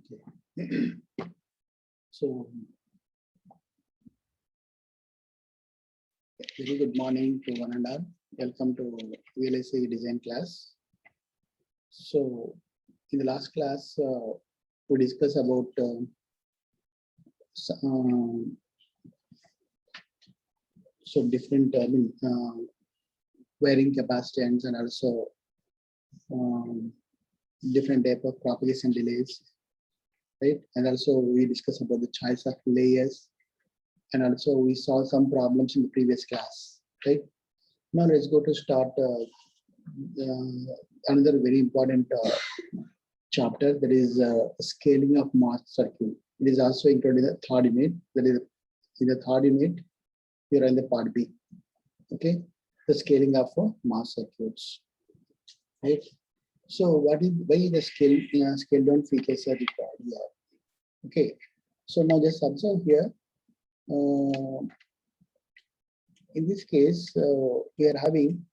Okay. So, very good morning to one and all. Welcome to VLSI design class. So, in the last class, we discussed about different wiring capacitance and also different type of propagation delays, right? And also we discussed about the choice of layers, and also we saw some problems in the previous class, right? Now let's go to start another very important chapter, that is scaling of mass circuit. It is also included in the third unit. That is in the third unit. We are in the part B. Okay, the scaling of mass circuits. Right. So why the scale down features are required here? Okay. So now just observe here. In this case, we are having.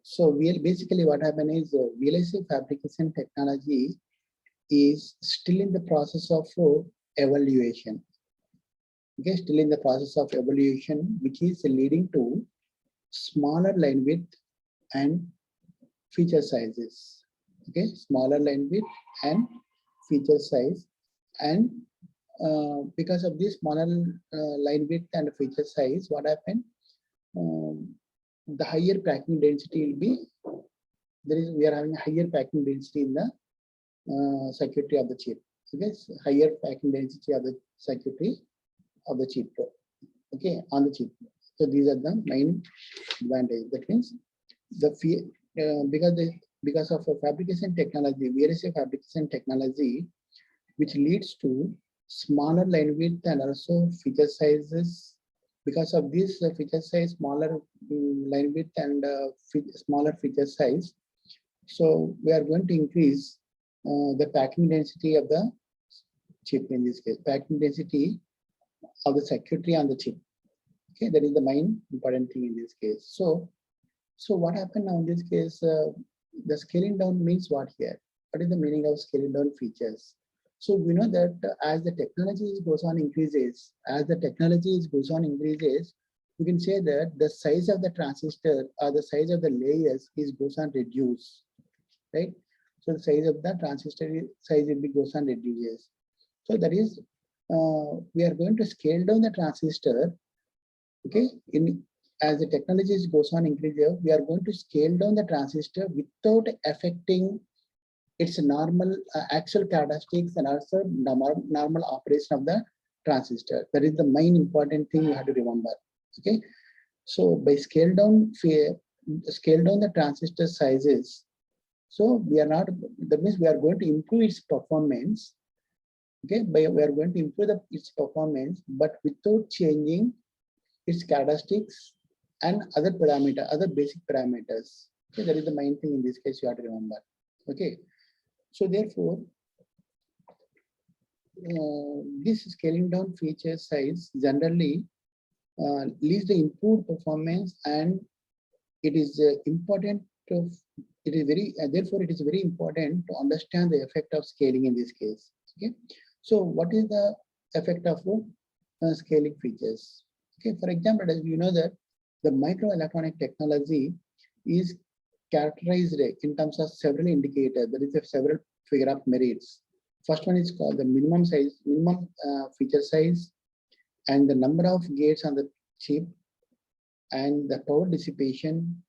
So basically what happened is VLSI fabrication technology is still in the process of evaluation. Okay, still in the process of evaluation, which is leading to smaller line width and feature sizes. Okay, smaller line width and feature size, and because of this smaller line width and feature size, what happened? The higher packing density will be we are having a higher packing density in the circuitry of the chip. Okay, so higher packing density of the circuitry of the chip. Okay, on the chip. So these are the main advantage. That means because of a fabrication technology, VLSI fabrication technology, which leads to smaller line width and also feature sizes. Because of this feature size, smaller line width and smaller feature size, so we are going to increase the packing density of the chip. In this case, packing density of the circuitry on the chip. Okay, that is the main important thing in this case. So what happened now in this case? The scaling down means what here? What is the meaning of scaling down features? So we know that as the technology goes on increases, we can say that the size of the transistor or the size of the layers goes on reduce, right? So the size of the transistor size goes on reduces. So that is we are going to scale down the transistor. Okay, as the technology goes on increases, we are going to scale down the transistor without affecting its normal actual characteristics and also normal operation of the transistor. That is the main important thing you have to remember. Okay, so by scale down the transistor sizes, so we are not, that means we are going to improve its performance. Okay, we are going to improve its performance, but without changing its characteristics and other basic parameters. Okay, that is the main thing in this case you have to remember. Okay, so therefore, this scaling down feature size generally leads the improved performance, and it is important to. Therefore, it is very important to understand the effect of scaling in this case. Okay, so what is the effect of scaling features? Okay, for example, as you know that the microelectronic technology is characterized in terms of several indicators. There is several figure of merits. First one is called the minimum feature size, and the number of gates on the chip, and the power dissipation,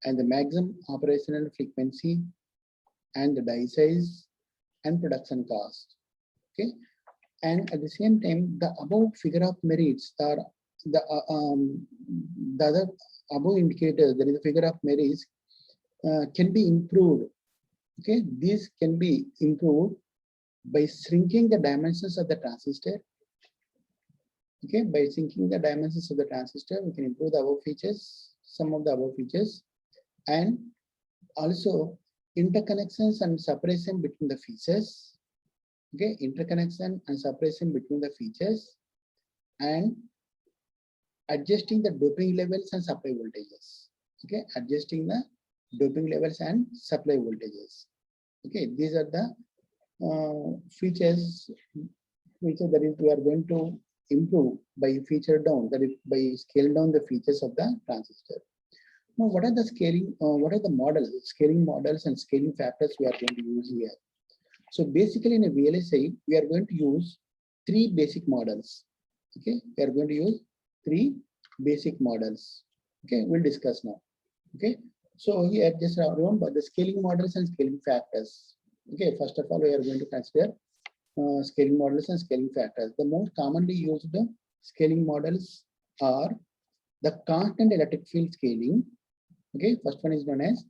and the maximum operational frequency, and the die size, and production cost. Okay, and at the same time, the above figure of merits are the other above indicators. There is a figure of merits can be improved. Okay, these can be improved by shrinking the dimensions of the transistor. Okay, by shrinking the dimensions of the transistor, we can improve the above features, some of the above features, and also interconnections and separation between the features. Okay, interconnection and separation between the features, and adjusting the doping levels and supply voltages. Okay, adjusting the doping levels and supply voltages. Okay, these are the features that is we are going to improve by feature down, that is by scale down the features of the transistor. Now, what are the what are the models, scaling models and scaling factors we are going to use here? So basically in a VLSI, we are going to use three basic models. Okay, we are going to use three basic models. Okay, we'll discuss now. Okay, so here just remember the scaling models and scaling factors. Okay, first of all, we are going to consider scaling models and scaling factors. The most commonly used scaling models are the constant electric field scaling. Okay, first one is known as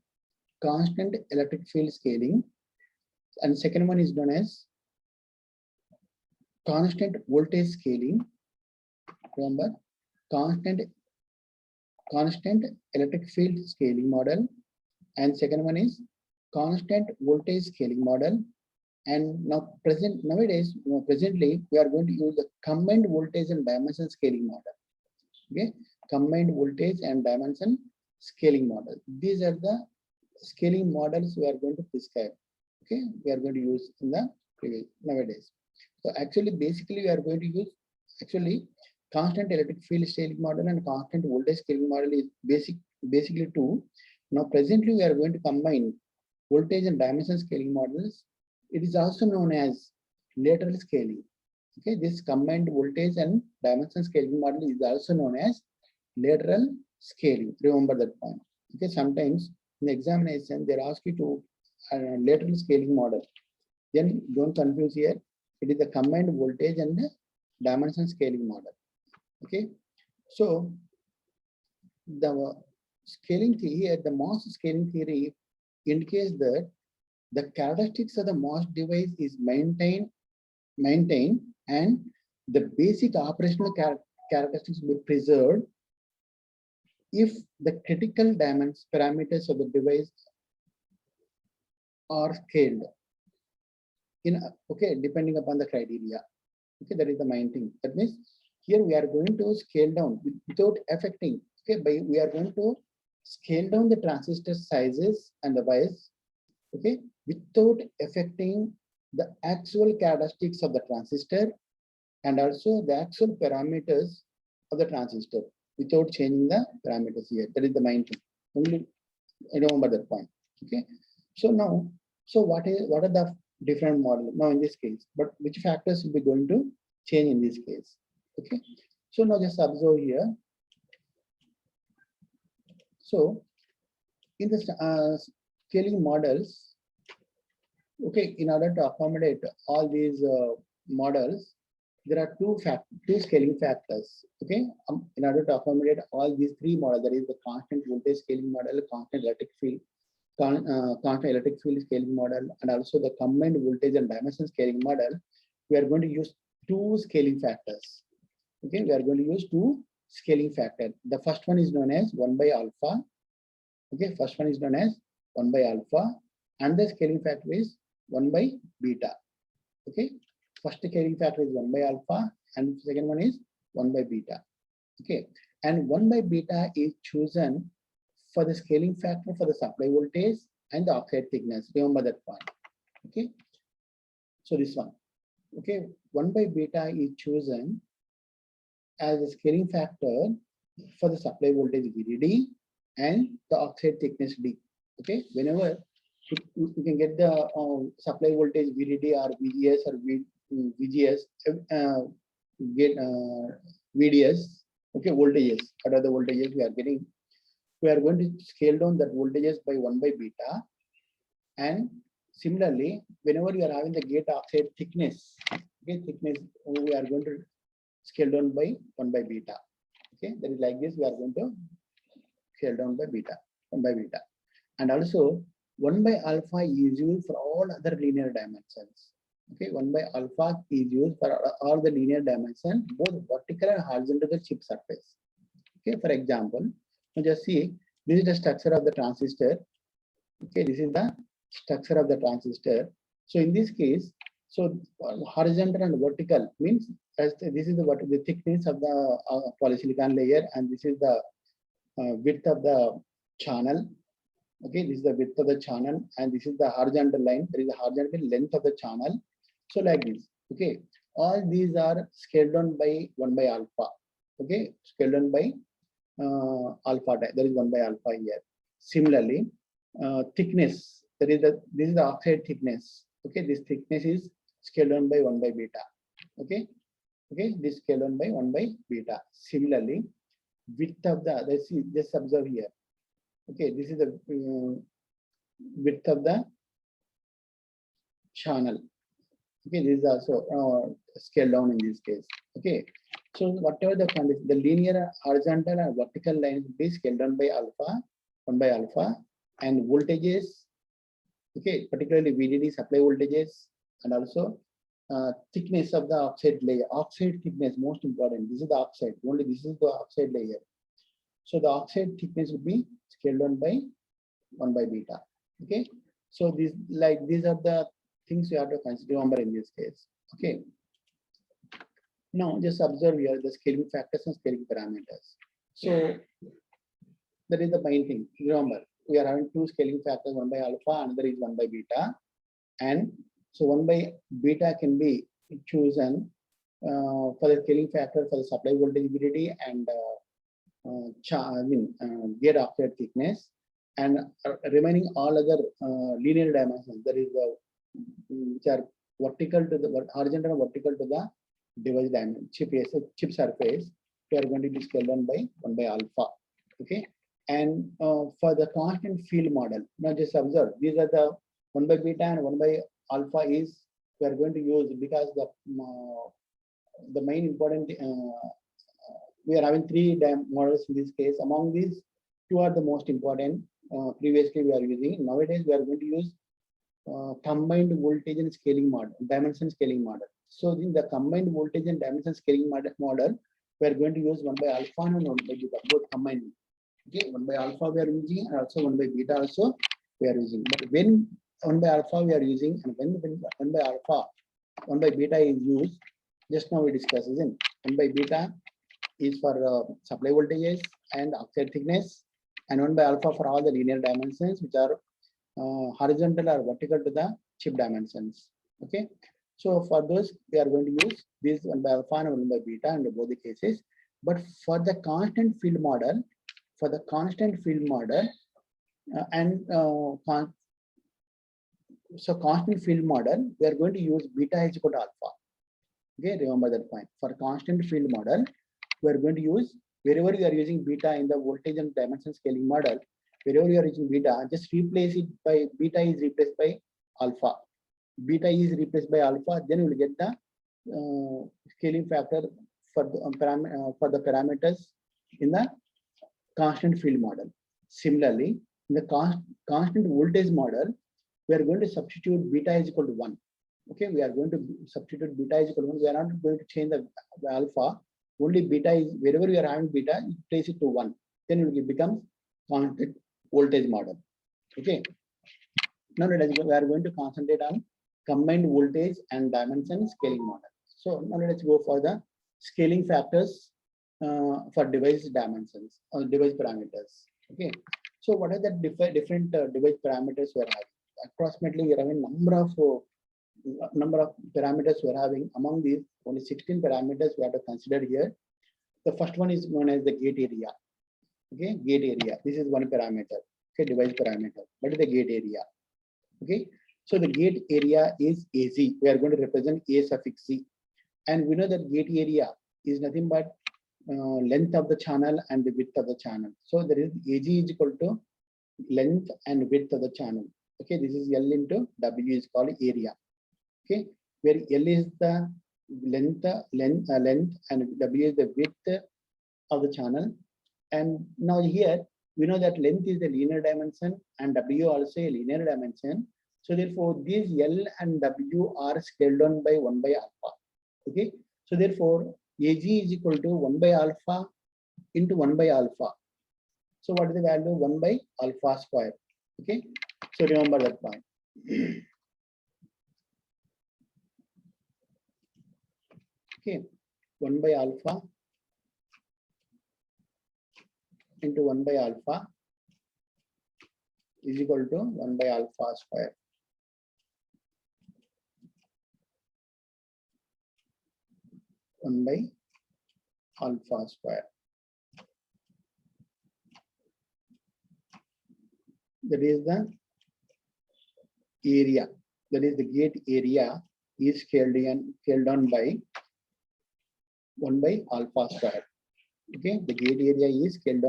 constant electric field scaling, and second one is known as constant voltage scaling. Remember, constant electric field scaling model, and second one is constant voltage scaling model. And now presently we are going to use the combined voltage and dimension scaling model. Okay, combined voltage and dimension scaling model. These are the scaling models we are going to prescribe. Okay, we are going to use in the nowadays. So actually, basically, we are going to use constant electric field scaling model and constant voltage scaling model is basically two. Now presently we are going to combine voltage and dimension scaling models. It is also known as lateral scaling. Okay, this combined voltage and dimension scaling model is also known as lateral scaling. Remember that point. Okay, sometimes in the examination they ask you to lateral scaling model. Then don't confuse here. It is the combined voltage and the dimension scaling model. Okay, so the scaling theory, the MOS scaling theory indicates that the characteristics of the MOS device is maintained and the basic operational characteristics will be preserved if the critical parameters of the device are scaled in, okay, depending upon the criteria. Okay, that is the main thing. That means here we are going to scale down without affecting. Okay, we are going to scale down the transistor sizes and the bias. Okay, without affecting the actual characteristics of the transistor and also the actual parameters of the transistor without changing the parameters here. That is the main thing. Only remember that point. Okay, so now, so what are the different models now in this case? But which factors will be going to change in this case? Okay, so now just observe here. So in the scaling models, okay, in order to accommodate all these models, there are two scaling factors. Okay, in order to accommodate all these three models, that is the constant voltage scaling model, constant electric field, constant electric field scaling model, and also the combined voltage and dimension scaling model, we are going to use two scaling factors. Okay, we are going to use two scaling factors. The first one is known as 1 by alpha. Okay, first one is known as 1 by alpha, and the scaling factor is 1 by beta. Okay, first scaling factor is 1 by alpha, and second one is 1 by beta. Okay, and 1 by beta is chosen for the scaling factor for the supply voltage and the oxide thickness. Remember that point. Okay, so this one. Okay, 1 by beta is chosen as a scaling factor for the supply voltage VDD and the oxide thickness D. Okay, whenever you can get the supply voltage VDD or VGS or VGS, get VDS. Okay, voltages. What are the voltages we are getting? We are going to scale down that voltages by 1 by beta, and similarly, whenever you are having the gate oxide thickness, okay, we are going to scale down by 1 by beta. Okay, that is like this. We are going to scale down by beta, 1 by beta, and also 1 by alpha is used for all other linear dimensions. Okay, 1 by alpha is used for all the linear dimensions, both vertical and horizontal the chip surface. Okay, for example, just see, this is the structure of the transistor. Okay, this is the structure of the transistor. So in this case, so horizontal and vertical means as this is the thickness of the polysilicon layer, and this is the width of the channel. Okay, this is the width of the channel, and this is the horizontal line. There is a horizontal length of the channel. So like this. Okay, all these are scaled down by 1 by alpha. Okay, scaled down by alpha. There is 1 by alpha here. Similarly, thickness. This is the oxide thickness. Okay, this thickness is scaled down by 1 by beta. Okay, okay, this scaled down by 1 by beta. Similarly, width of the, let's see, just observe here. Okay, this is the width of the channel. Okay, this is also scaled down in this case. Okay, so whatever the condition, the linear, horizontal, and vertical lines will be scaled down by alpha, 1 by alpha, and voltages. Okay, particularly VDD supply voltages, and also thickness of the oxide layer. Oxide thickness, most important. This is the oxide. Only this is the oxide layer. So the oxide thickness will be scaled down by 1 by beta. Okay, so these are the things you have to consider, remember, in this case. Okay, now just observe here the scaling factors and scaling parameters. So that is the main thing. Remember, we are having two scaling factors, 1 by alpha, another is 1 by beta, and so 1 by beta can be chosen for the scaling factor for the supply voltage VDD and gate oxide thickness, and remaining all other linear dimensions, that is the which are vertical to the horizontal and vertical to the device dimension chip surface. We are going to be scaled down by 1 by alpha. Okay, and for the constant field model, now just observe these are the 1 by beta and 1 by alpha is we are going to use because the main important we are having three models in this case. Among these, two are the most important. Previously, we are using. Nowadays, we are going to use combined voltage and scaling model, dimension scaling model. So, in the combined voltage and dimension scaling model, we are going to use 1 by alpha and 1 by beta, both combined. Okay, 1 by alpha we are using, and also 1 by beta also we are using. But when 1 by alpha we are using, and when 1 by alpha, 1 by beta is used, just now we discussed, isn't it? 1 by beta is for supply voltages and oxide thickness, and 1 by alpha for all the linear dimensions which are horizontal or vertical to the chip dimensions. Okay, so for those we are going to use this 1 by alpha and 1 by beta in both the cases. But for the constant field model, so constant field model, we are going to use beta is equal to alpha. Okay, remember that point. For constant field model, we are going to use, wherever you are using beta in the voltage and dimension scaling model, wherever you are using beta, just replace it by beta is replaced by alpha. Beta is replaced by alpha, then you will get the scaling factor for the parameters in the constant field model. Similarly, in the constant voltage model, we are going to substitute beta is equal to 1. Okay, we are going to substitute beta is equal to 1. We are not going to change the alpha. Only beta is, wherever you are having beta, you place it to 1. Then it will become constant voltage model. Okay. Now we are going to concentrate on combined voltage and dimension scaling model. So now let's go for the scaling factors for device dimensions or device parameters. Okay. So what are the different device parameters we are having? Approximately we are having number of parameters we are having. Among these, only 16 parameters we have to consider here. The first one is known as the gate area. Okay, gate area. This is one parameter. Okay, device parameter. What is the gate area? Okay, so the gate area is AZ. We are going to represent A suffix Z, and we know that gate area is nothing but length of the channel and the width of the channel. So there is AG is equal to length and width of the channel. Okay, this is L into W is called area. Okay, where L is the length, and W is the width of the channel. And now here we know that length is the linear dimension and W also a linear dimension. So therefore these L and W are scaled down by 1 by alpha. Okay, so therefore AG is equal to 1 by alpha into 1 by alpha. So what is the value? 1 by alpha square. Okay, so remember that point. Okay, 1 by alpha into 1 by alpha is equal to 1 by alpha square. One by alpha square. That is the area. That is the gate area is scaled down by 1 by alpha square. Okay, the gate area is scaled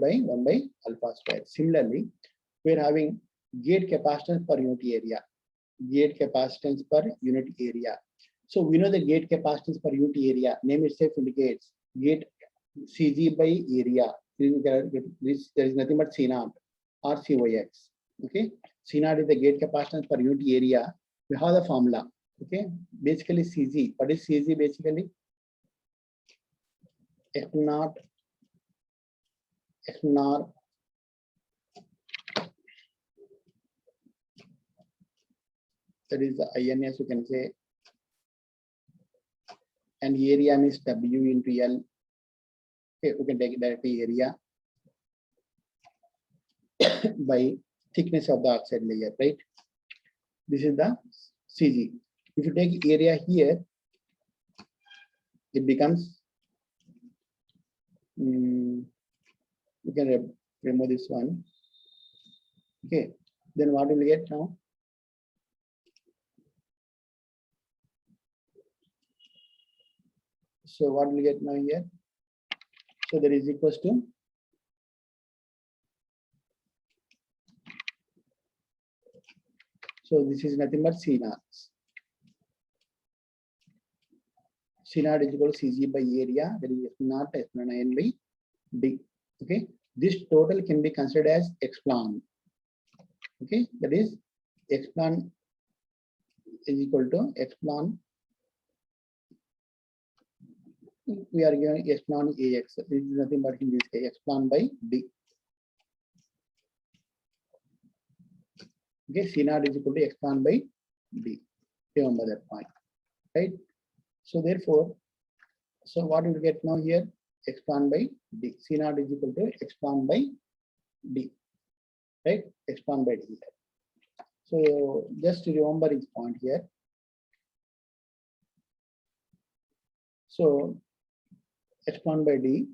by 1 by alpha square. Similarly, we are having gate capacitance per unit area. Gate capacitance per unit area. So we know the gate capacitance per unit area. Name itself indicates gate CG by area. There is nothing but C naught or CYX. Okay, C naught is the gate capacitance per unit area. We have the formula. Okay, basically CG. What is CG basically? F naught that is the INS, you can say, and area means W into L. Okay, we can take it directly area by thickness of the oxide layer, right? This is the CG. If you take area here, it becomes, we can remove this one. Okay, then what will we get now? So what will we get now here? So that is equals to so this is nothing but C naught. C naught is equal to CG by area, that is F naught epsilon IN by D. Okay, this total can be considered as epsilon. Okay, that is epsilon is equal to epsilon. We are given epsilon AX. This is nothing but in this case epsilon by D. Okay, C naught is equal to epsilon by D. Remember that point, right? So therefore, so what we get now here? Epsilon by D. C naught is equal to epsilon by D, right? Epsilon by D. So just to remember this point here. So epsilon by D.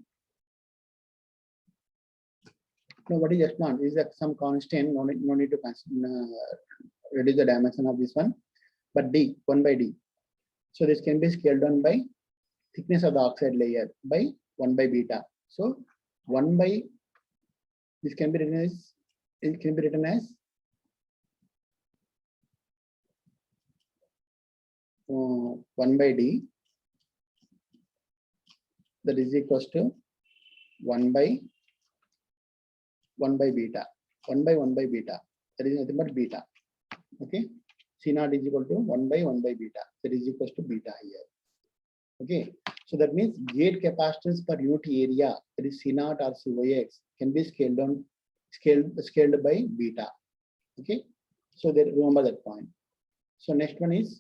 Now what is epsilon? Is that some constant? No need to reduce the dimension of this one. But D, 1 by D. So this can be scaled down by thickness of the oxide layer by 1 by beta. So 1 by this can be written as 1 by D, that is equals to 1 by beta. 1 by beta. That is nothing but beta. Okay. C naught is equal to 1 by beta. That is equals to beta here. Okay. So that means gate capacitance per unit area, that is C naught or CYX, can be scaled by beta. Okay. So that remember that point. So next one is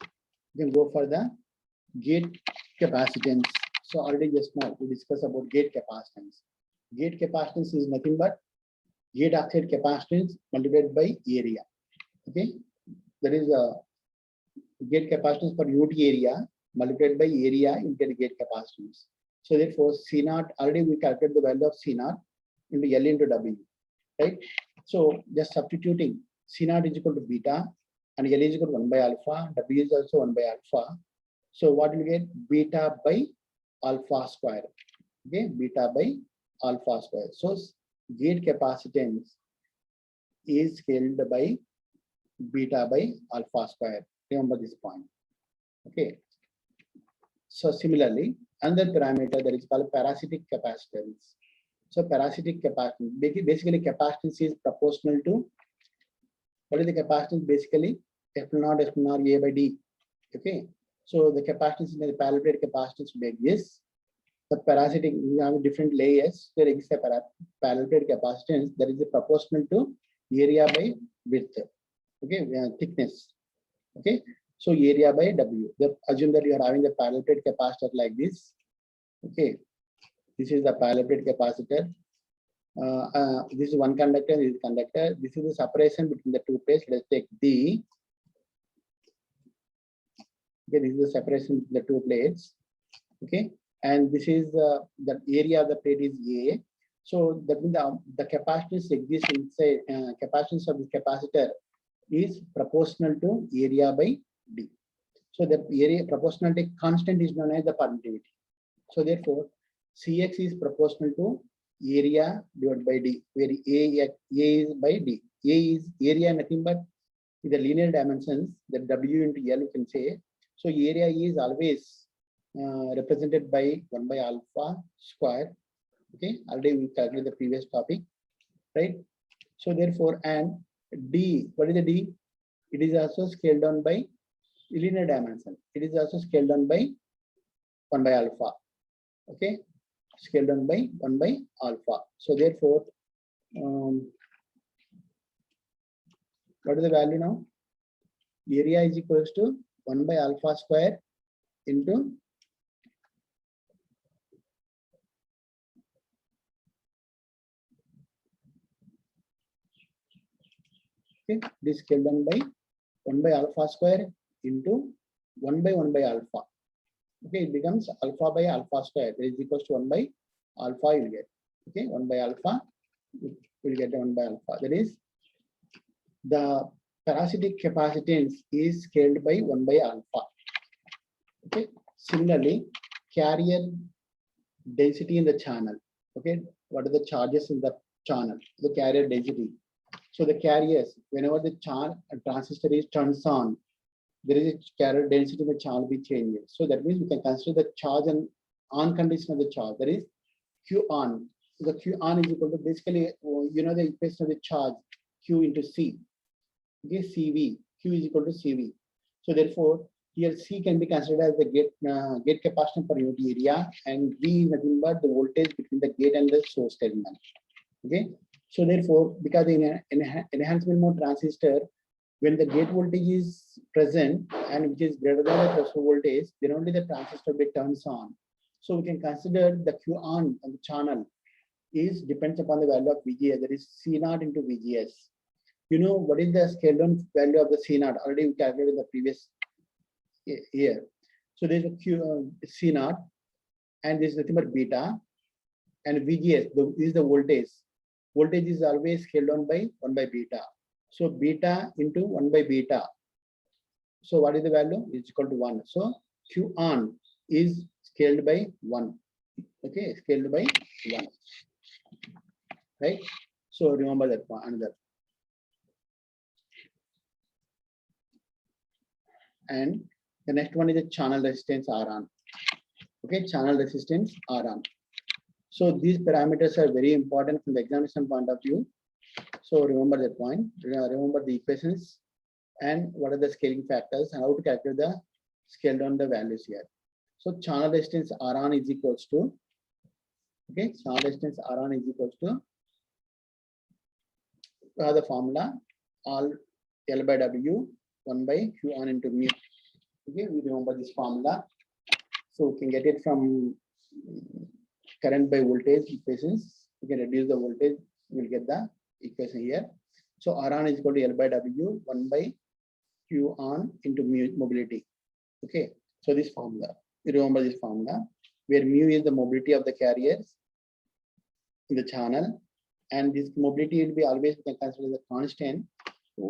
you can go for the gate capacitance. So already just now we discussed about gate capacitance. Gate capacitance is nothing but gate oxide capacitance multiplied by area. Okay. That is gate capacitance per unit area multiplied by area, you get gate capacitance. So therefore, C naught, already we calculated the value of C naught into L into W, right? So just substituting C naught is equal to beta and L is equal to 1 by alpha, W is also 1 by alpha. So what will get? Beta by alpha square. Okay, beta by alpha square. So gate capacitance is scaled by beta by alpha square. Remember this point. Okay. So similarly, another parameter that is called parasitic capacitance. So parasitic capacitance, basically capacitance is proportional to, what is the capacitance? Basically epsilon A by D. Okay. So the capacitance in the parallel plate capacitance will be this. The parasitic, we have different layers. There exists a parallel plate capacitance that is proportional to area by width. Okay, thickness. Okay, so area by W. Assume that you are having the parallel plate capacitor like this. Okay, this is the parallel plate capacitor. This is one conductor, this is conductor. This is the separation between the two plates. Let's take D. Okay, this is the separation between the two plates. Okay, and this is the area of the plate is A. So that means the capacitance exists inside. Capacitance of this capacitor is proportional to area by D. So the area proportionality constant is known as the permittivity. So therefore, Cx is proportional to area divided by D, where A is by D. A is area nothing but the linear dimensions, that W into L you can say. So area is always represented by 1 by alpha square. Okay, already we calculated the previous topic, right? So therefore, and D, what is the D? It is also scaled down by linear dimension. It is also scaled down by 1 by alpha. Okay, scaled down by 1 by alpha. So therefore, what is the value now? Area is equals to 1 by alpha square into okay, this scaled down by 1 by alpha square into 1 by 1 by alpha. Okay, it becomes alpha by alpha square. That is equals to 1 by alpha you will get. Okay, 1 by alpha, you will get 1 by alpha. That is the parasitic capacitance is scaled by 1 by alpha. Okay, similarly, carrier density in the channel. Okay, what are the charges in the channel? The carrier density. So the carriers, whenever the transistor is turns on, there is a carrier density in the channel be changes. So that means we can consider the charge and on condition of the charge. That is Q on. The Q on is equal to basically, you know, the equation of the charge Q into C. Okay, CV. Q is equal to CV. So therefore, here C can be considered as the gate capacitance per unit area, and V is nothing but the voltage between the gate and the source terminal. Okay. So therefore, because in enhancement mode transistor, when the gate voltage is present and which is greater than the threshold voltage, then only the transistor bit turns on. So we can consider the Q on of the channel is depends upon the value of VGS, that is C0 into VGS. You know what is the scaled down value of the C0? Already we calculated in the previous year. So there's a Q C0, and this is nothing but beta, and VGS is the voltage. Voltage is always scaled down by 1 by beta. So beta into 1 by beta. So what is the value? It's equal to 1. So Q on is scaled by 1. Okay, scaled by 1. Right? So remember that one, another. And the next one is the channel resistance R on. Okay, channel resistance R on. So these parameters are very important from the examination point of view. So remember that point. Remember the equations and what are the scaling factors and how to calculate the scale down the values here. So channel resistance R on is equals to, okay, channel resistance R on is equals to the formula all L by W 1 by Q on into mu. Okay, we remember this formula. So we can get it from current by voltage equations. We can reduce the voltage, we will get the equation here. So R on is equal to L by W 1 by Q on into mu mobility. Okay, so this formula, you remember this formula where mu is the mobility of the carriers in the channel, and this mobility will be always considered the constant.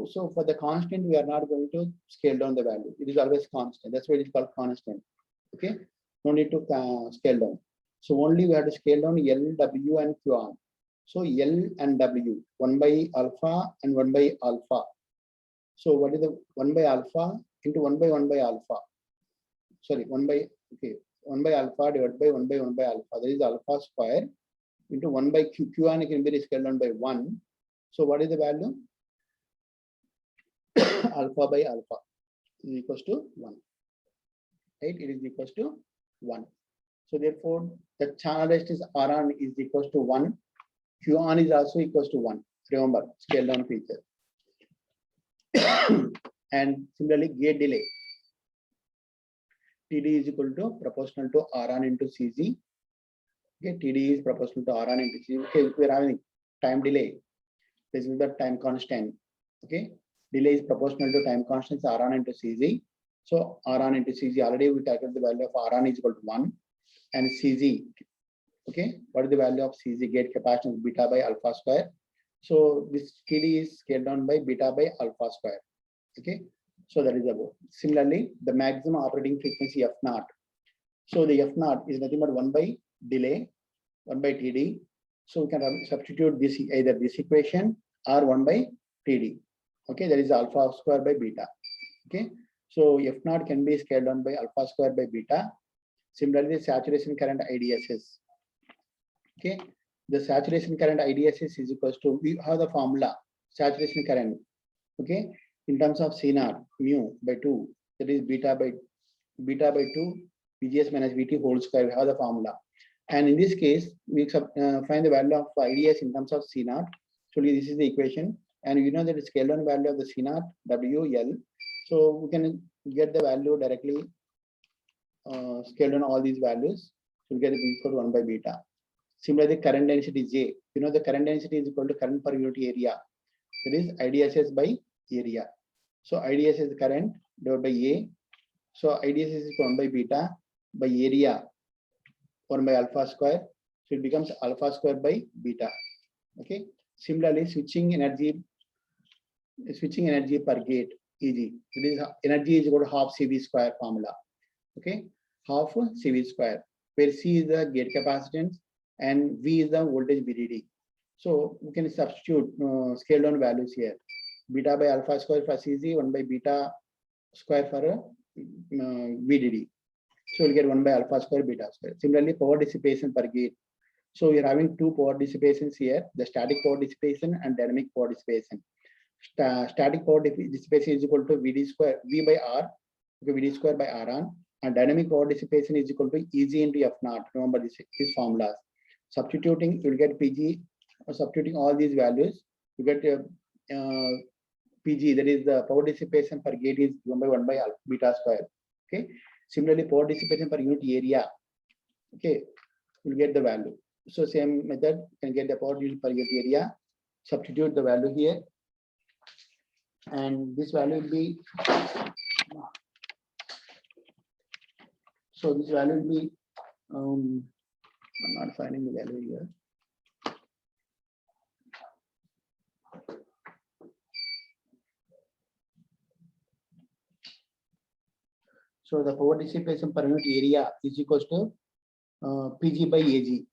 So for the constant, we are not going to scale down the value. It is always constant. That's why it is called constant. Okay, no need to scale down. So only we have to scale down L, W, and Q on. So L and W, 1 by alpha and 1 by alpha. So what is the 1 by alpha into 1 by 1 by alpha? Sorry, 1 by, okay, 1 by alpha divided by 1 by 1 by alpha. That is alpha square into 1 by Q. Q on can be scaled down by 1. So what is the value? Alpha by alpha is equals to 1. Right? It is equals to 1. So therefore, the channel resistance R on is equals to 1. Q on is also equals to 1. Remember, scale down feature. And similarly, gate delay. TD is equal to proportional to R on into CG. Okay, TD is proportional to R on into CG. Okay, we are having time delay. This is the time constant. Okay, delay is proportional to time constant Ron into Cz. So Ron into Cz, already we calculate the value of Ron is equal to 1, and Cz. Okay, what is the value of Cz? Gate capacitance beta by alpha square. So this TD is scaled down by beta by alpha square. Okay, so that is about. Similarly, the maximum operating frequency F naught. So the F naught is nothing but 1 by delay, 1 by TD. So we can substitute this either this equation or 1 by TD. Okay, that is alpha square by beta. Okay, so F naught can be scaled down by alpha square by beta. Similarly, the saturation current IDSS. Okay, the saturation current IDSS is equals to, we have the formula saturation current. Okay, in terms of C naught mu by 2, that is beta by 2 VGS minus VT whole square. We have the formula, and in this case we find the value of IDS in terms of C naught. So this is the equation, and you know that the scale down value of the C naught WL. So we can get the value directly, scale down all these values. So we get it equal to 1 by beta. Similarly, current density J. You know the current density is equal to current per unit area. That is IDSS by area. So IDS is current divided by A. So IDS is 1 by beta by area 1 by alpha square. So it becomes alpha square by beta. Okay. Similarly, switching energy per gate, EG. It is energy is equal to half CV square formula. Okay, half CV square, where C is the gate capacitance and V is the voltage VDD. So we can substitute scale down values here. Beta by alpha square for CZ, 1 by beta square for VDD. So we'll get 1 by alpha square beta square. Similarly, power dissipation per gate. So you're having two power dissipations here, the static power dissipation and dynamic power dissipation. Static power dissipation is equal to VD square, V by R, okay, VD square by Rn, and dynamic power dissipation is equal to EG into F naught. Remember these formulas. Substituting, you'll get PG, substituting all these values, you get PG, that is the power dissipation per gate is 1 by alpha beta square. Okay. Similarly, power dissipation per unit area. Okay, you'll get the value. So same method, you can get the power per unit area, substitute the value here, and this value will be, so this value will be, I'm not finding the value here. So the power dissipation per unit area is equals to PG by AG.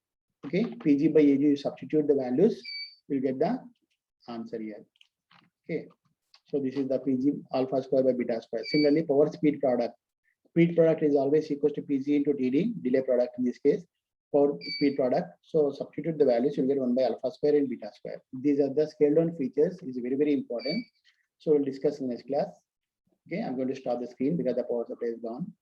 Okay, PG by AG, you substitute the values, you'll get the answer here. Okay, so this is the PG alpha square by beta square. Similarly, power speed product. Speed product is always equals to PG into TD, delay product in this case, power speed product. So substitute the values, you'll get 1 by alpha square and beta square. These are the scale down features, is very, very important. So we'll discuss in next class. Okay, I'm going to stop the screen because the power supply is gone.